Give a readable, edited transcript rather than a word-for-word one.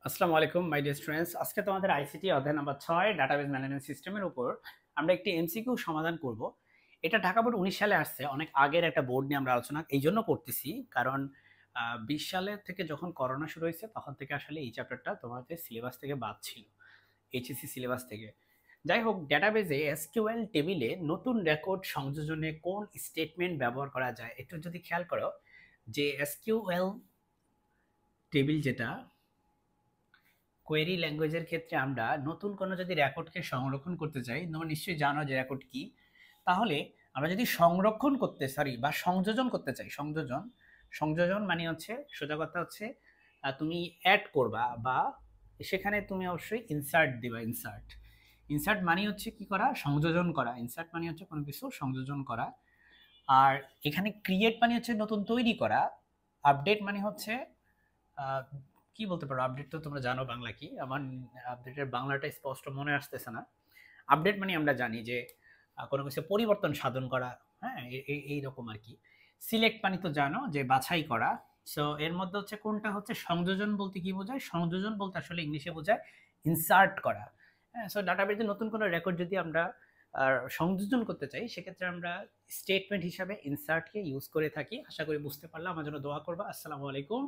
আসসালামু আলাইকুম my dear students. আজকে তোমাদের আইসিটি অধ্যায় নাম্বার 6 ডাটাবেজ ম্যানেজমেন্ট সিস্টেমের উপর আমরা একটি এমসিকিউ সমাধান করব। এটা ঢাকা বোর্ড 19 সালে আসছে, অনেক আগের একটা বোর্ড নিয়ে আমরা আলোচনা এই জন্য করতেছি কারণ 20 সালের থেকে যখন করোনা শুরু হয়েছে তখন থেকে আসলে এই চ্যাপ্টারটা তোমাদের সিলেবাস থেকে বাদ ছিল, এইচএসসি সিলেবাস থেকে। যাই হোক, ডেটাবেজে এসকিউএল টেবিলে নতুন রেকর্ড সংযোজনে কোন স্টেটমেন্ট ব্যবহার করা যায় একটু যদি খেয়াল করো, যে এসকিউএল টেবিল যেটা কোয়েরি ল্যাঙ্গুয়েজের ক্ষেত্রে আমরা নতুন কোনো যদি রেকর্ডকে সংরক্ষণ করতে চাই, তোমরা নিশ্চয়ই জানো যে রেকর্ড কি। তাহলে আমরা যদি সংরক্ষণ করতে বা সংযোজন করতে চাই, সংযোজন সংযোজন মানে হচ্ছে সোজা কথা হচ্ছে তুমি অ্যাড করবা বা সেখানে তুমি অবশ্যই ইনসার্ট দিবা। ইনসার্ট ইনসার্ট মানে হচ্ছে কি করা, সংযোজন করা। ইনসার্ট মানে হচ্ছে কোনো কিছু সংযোজন করা। আর এখানে ক্রিয়েট মানে হচ্ছে নতুন তৈরি করা। আপডেট মানে হচ্ছে আহ, কি বলতে পারো, আপডেট তো তোমরা জানো বাংলা কি। আমার আপডেটের বাংলাটা স্পষ্ট মনে আসতেছে না। আপডেট মানে আমরা জানি যে কোনো কিছু পরিবর্তন সাধন করা। হ্যাঁ, এই রকম আর কি। সিলেক্ট মানে তো জানো যে বাছাই করা। সো এর মধ্যে হচ্ছে কোনটা হচ্ছে সংযোজন বলতে কি বোঝায়, সংযোজন বলতে আসলে ইংলিশে বোঝায় ইনসার্ট করা। হ্যাঁ, সো ডাটাবেজে নতুন কোনো রেকর্ড যদি আমরা সংযোজন করতে চাই সেক্ষেত্রে আমরা স্টেটমেন্ট হিসাবে ইনসার্টকে ইউজ করে থাকি। আশা করি বুঝতে পারলাম, আমার জন্য দোয়া করবা। আসসালামু আলাইকুম।